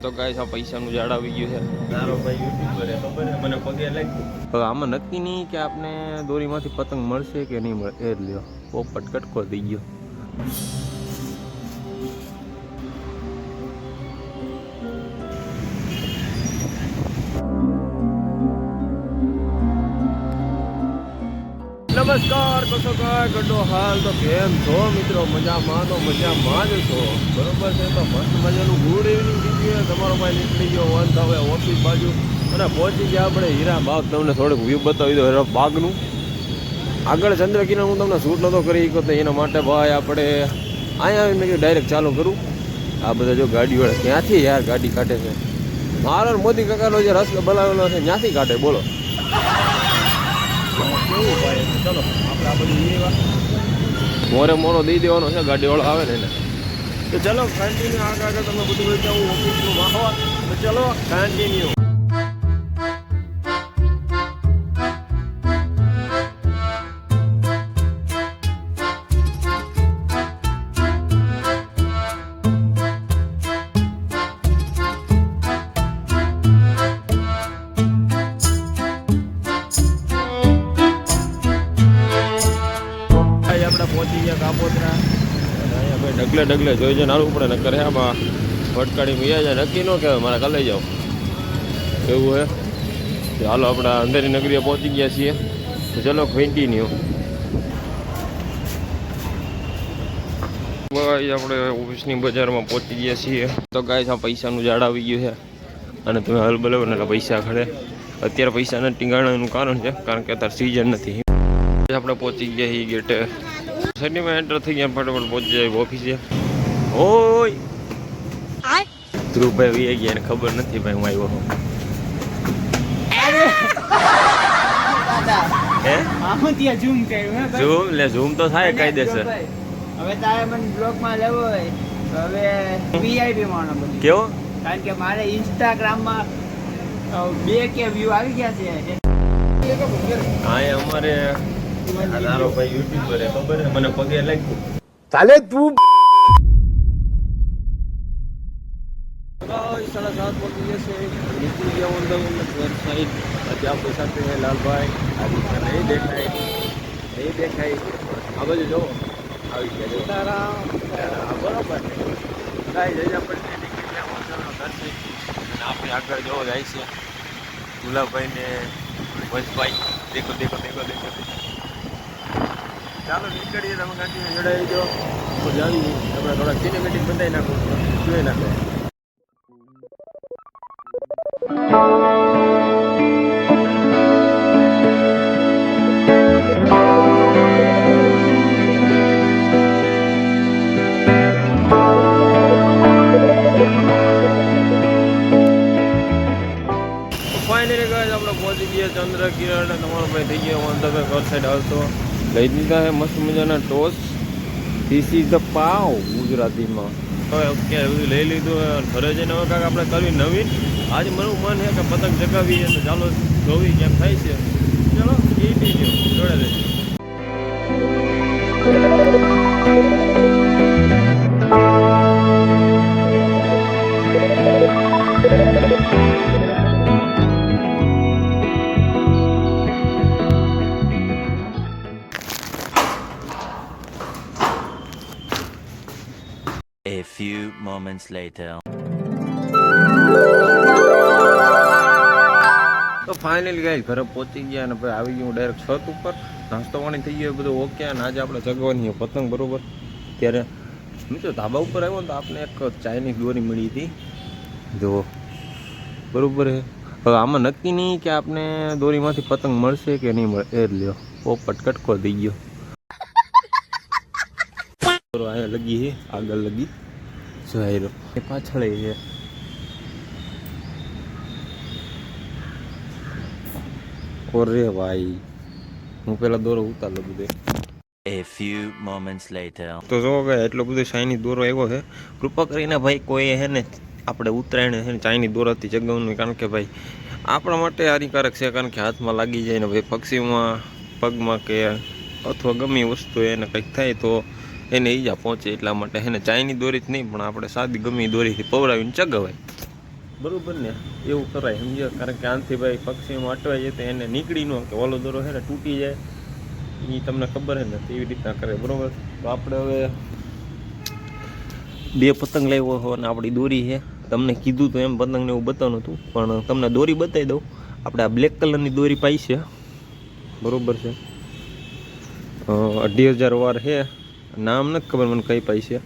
તો ગાઈસ આ પૈસાનું ઝાડ આવી ગયું છે. તારો ભાઈ યુટ્યુબર ખબર છે મને પગે લાગ્યું. હવે આમાં નક્કી નહીં કે આપને દોરીમાંથી પતંગ મળશે કે નહીં મળે. એ જ લ્યો પોપટ કટકો થઈ ગયો. નમસ્કાર કશો કાંઈ ગડો હાલ તો કેમ છો મિત્રો? મજામાં તો મજામાં જ છો બરોબર છે. તો મસ્ત મજાનું ગુડ ઇવનિંગ દીધી. તમારો ભાઈ નીકળી ગયો વંશ હવે ઓફિસ બાજુ અને પહોંચી ગયા આપણે હીરા બાગ. તમને થોડુંક વ્યૂ બતાવી દો હીરા બાગનું. આગળ ચંદ્રકિરણ હું તમને શૂટ નહોતો કરી શક્યો તો એના માટે ભાઈ આપણે અહીંયા આવીને મેં ડાયરેક્ટ ચાલુ કરું. આ બધા જો ગાડીવાળા ક્યાંથી યાર ગાડી કાઢે છે. મારો મોદી કાકાનો જે રસ્તો બનાવેલો છે ત્યાંથી કાઢે બોલો. ચલો આપણે આ બધું મોરે મોરો દઈ દેવાનો છે ગાડીવાળો આવે ને એને. તો ચલો કન્ટિન્યુ આગળ તમે બધું બતાવું ઓફિસનું માહોલ. તો ચલો કન્ટિન્યુ. પહોંચી ગયા કાપોદરા અને અહીંયા ભાઈ ડગલે ડગલે જોઈ જઈને આવવું પડે. નકર આમાં ફટકાડી મીયા જાય નક્કી ન કહેવાય મારે કાલે જાઓ એવું હે. હાલો આપણે અંધેરી નગરીએ પહોંચી ગયા છીએ. તો ચલો કન્ટિન્યુ. ભાઈ આપણે ઓફિસની બજારમાં પહોંચી ગયા છીએ. તો ગાઈસ આ પૈસાનું ઝાડ આવી ગયું છે અને તમે હલ બલાવો ને એટલે પૈસા ખડે. અત્યારે પૈસાના ટીંગાણાનું કારણ છે કારણ કે અત્યારે સિઝન નથી. આપણે પહોંચી ગયા છીએ ગેટે. સિટીમાં એન્ટર થઈ ગયા ફટાફટ પહોંચી જાય ઓફિસે. ઓય ધ્રુવભાઈ વી ગયા એને ખબર નથી ભાઈ હું આવ્યો. ઝૂમ તો થાય કાયદેસર. હવે તારે મને બ્લોગમાં લેવો હોય તો હવે વીઆઈપી માણો બધું કેવો કારણ કે મારે ઇન્સ્ટાગ્રામમાં 2K વ્યૂ આવી ગયા છે. હા અમારે તારો ભાઈ યુટ્યુબર ખબર છે મને પગે લાગ્યું. ચાલે તું 7:30 વાગી જશે. નીકળી ગયા ઓન ધ ઘર સાઈડ. આજે આપણી સાથે લાલભાઈ આદિત્ય નહીં દેખાય આ બાજુ જો આવી ગયા તારા બરોબર કાંઈ જઈ આપણે નીકળી ગયા ઓન ધ ઘર સાઈડ. અને આપણે આગળ જોવો જાય છે ગુલાબભાઈ ને વંશભાઈ. દેખો ચાલો નીકળીએ. તમે ગાડીને જોડાઈ દો તો જાવી આપણે થોડા સિનેમેટિક બતાવી નાખો જોઈ નાખો. ફાઇનલી ગાઈસ આપણે પહોંચી ગયા ચંદ્રકિરણ. તમારો ભાઈ થઈ ગયો ઓન ધ વે ઘર સાઈડ આવતો. લઈ દીધા છે મસ્ત મજાના ટોસ્ટ. ધીસ ઇઝ ધ પાવ ગુજરાતીમાં. હવે અત્યારે બધું લઈ લીધું. ઘરે જઈને હવે કાંઈક આપણે કરવી નવીન. આજે મારું મન છે કે પતંગ ચગાવીએ તો ચાલો જોવી કેમ થાય છે. ચલો જોડે રહીએ. A few moments later. તો ફાઇનલી ગાઈસ ઘરે પહોંચી ગયા અને ભાઈ આવી ગયું ડાયરેક્ટ છત ઉપર. નાસ્તો પાણી થઈ ગયો બધું ઓકે. અને આજે આપણે ચગવાની પતંગ બરોબર. ત્યારે મિત્રો ધાબા ઉપર આવ્યો ને તો આપણે એક ચાઇનીઝ દોરી મળી હતી જો બરોબર છે. હવે આમાં નક્કી નહીં કે આપને દોરીમાંથી પતંગ મળશે કે નહીં મળે. એ જ લ્યો પોપટ કટકો થઈ ગયો. અહીંયા લગી છે આગળ લગી જોઈ એ પાછળ છે. ઓરે ભાઈ હું પેલા દોરો ઉતાર બધે. A few moments later. તો જો ગયા એટલો બધો ચાઇની દોરો આવ્યો છે. કૃપા કરીને ભાઈ કોઈ હે ને આપણે ઉતરાયણ છે ને ચાઇની દોરાથી ચગાવવાનું. કારણ કે ભાઈ આપણા માટે હાનિકારક છે. કારણ કે હાથમાં લાગી જાય ને ભાઈ પક્ષીમાં પગમાં કે અથવા ગમે વસ્તુ એને કંઈક થાય તો એને ઈજા પહોંચે એટલા માટે એને ચાઇની દોરી જ નહીં પણ આપણે સાદી ગમે દોરીથી પવરાવીને ચગાવાય. બરોબર ને એવું કરાય સમજ્યો, કારણ કે આનાથી ભાઈ પક્ષીમાં અટવાઈ જાય તો એને નીકળી ન કે ઓલો દોરો છે ને તૂટી જાય, એ તમને ખબર છે ને તો એવી રીતના કરે. બરોબર, તો આપણે હવે 2 પતંગ લાવ્યો હો અને આપણી દોરી છે. તમને કીધું તો એમ પતંગને એવું બતાવવાનું હતું, પણ તમને દોરી બતાવી દઉં. આપણે આ બ્લેક કલરની દોરી પાઈ છે, બરોબર છે, 2500 વાર છે, નામ નથી ખબર મને કઈ પાઈ છે,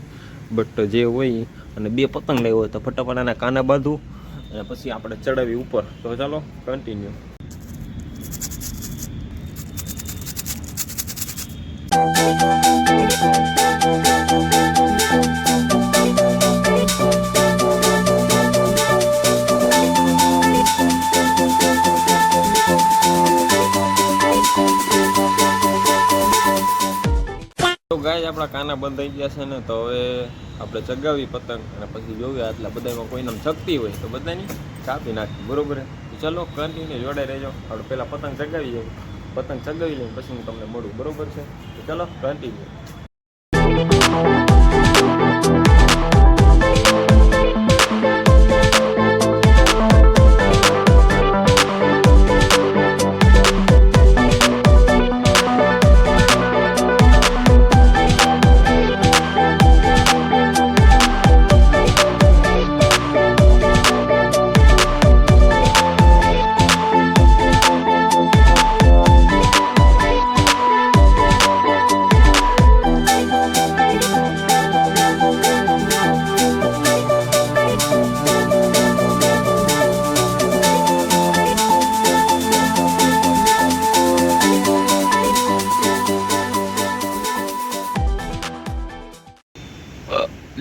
બટ જે હોય. અને 2 પતંગ લાવ્યો હોય તો ફટાફટ આના કાના બાંધું અને પછી આપણે ચડાવી ઉપર. તો ચાલો કન્ટિન્યુ. તો ગાય આપણા કાના બંધ થઈ ગયા છે ને, તો હવે આપણે ચગાવી પતંગ અને પછી જોઈએ આટલા બધામાં કોઈને ચગતી હોય તો બધાની કાપી નાખી. બરોબર, તો ચલો કન્ટિન્યુ જોડાઈ રહેજો. આપણે પહેલાં પતંગ ચગાવી જાય, પતંગ ચગાવી લઈને પછી હું તમને મળું. બરોબર છે, તો ચલો કન્ટિન્યુ.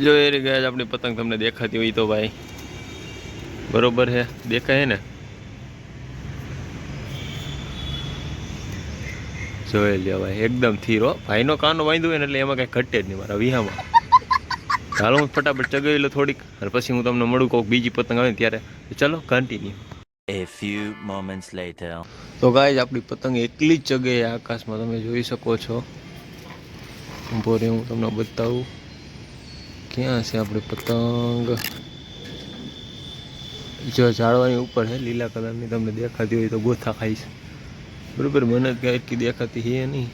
જો એ રે ગયા આપણી પતંગ તમને દેખાતી હોય તો ભાઈ, બરોબર છે, દેખાય ને? જોઈ લ્યો ભાઈ, એકદમ થીરો. ભાઈનો કાનો બાંધ્યો હોય ને એટલે એમાં કઈ ઘટે જ નહીં મારા વિહામાં. હાલો હું ફટાફટ ચગાવી લો થોડીક અને પછી હું તમને મળું કોઈક બીજી પતંગ આવે ને ત્યારે. ચલો continue. A few moments later. તો ગાઈઝ આપણી પતંગ એકલી જ જગ્યાએ આકાશમાં તમે જોઈ શકો છો. ઊભો રહે હું તમને બતાવું ક્યાં છે આપણી પતંગ. જો ઝાડવાની ઉપર છે, લીલા કલરની, તમને દેખાતી હોય તો ગોથા ખાઈશ. બરોબર, મને ક્યાં એટલી દેખાતી છે નહીં,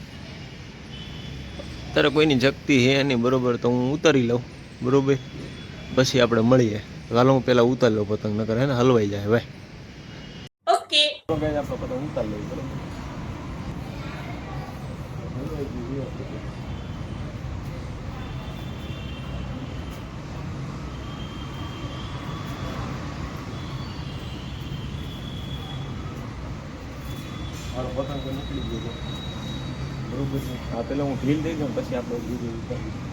અત્યારે કોઈની જગતી છે નહીં. બરોબર, તો હું ઉતારી લઉં. બરોબર, પછી આપણે મળીએ. હાલો હું પહેલાં ઉતારી લઉં પતંગ, નકર હે ને હલવાઈ જાય ભાઈ. ઓકે, આપણે પતંગ ઉતારી લઈએ. બરોબર, મારો પતંગ તો નીકળી ગયો છે. બરોબર છે, આ પહેલાં હું ઢીલ થઈ જાઉં પછી આપણે બીજું ઉતારીએ.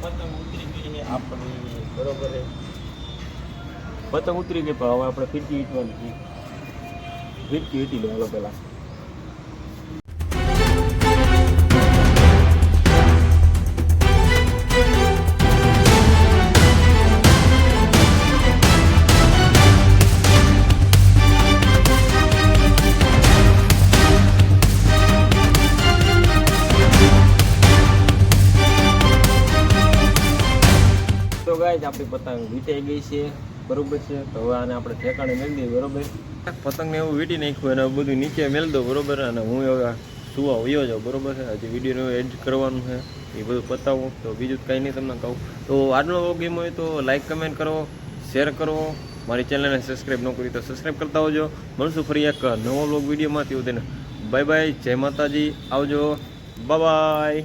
પતંગ ઉતરી ગઈ છે આપણી. બરોબર છે, પતંગ ઉતરી ગઈ, પણ હવે આપણે ફિરકી વીટવાની છે. ફિરકી વીટી લે હાલો પહેલાં. તો ગાઈઝ આપણી પતંગ વીટાઈ ગઈ છે. બરોબર છે, તો હવે આને આપણે ઠેકાણે મેળ દઈએ. બરોબર, પતંગને એવું વીટી નાખ્યું અને બધું નીચે મેળ દો. બરોબર, અને હું હવે સુવા વયો જાઉં. બરોબર છે, હજી વિડીયોનું એડિટ કરવાનું છે, એ બધું પતાવું. તો બીજું કંઈ નહીં તમને કહું. તો આજનો ગેમ હોય તો લાઈક કમેન્ટ કરો, શેર કરો. મારી ચેનલને સબસ્ક્રાઈબ ન કરી તો સબસ્ક્રાઈબ કરતા હોજો. મળશું ફરી એક નવો વ્લોગ વિડીયોમાં. તેવું તેને બાય બાય, જય માતાજી, આવજો, બાય બાય.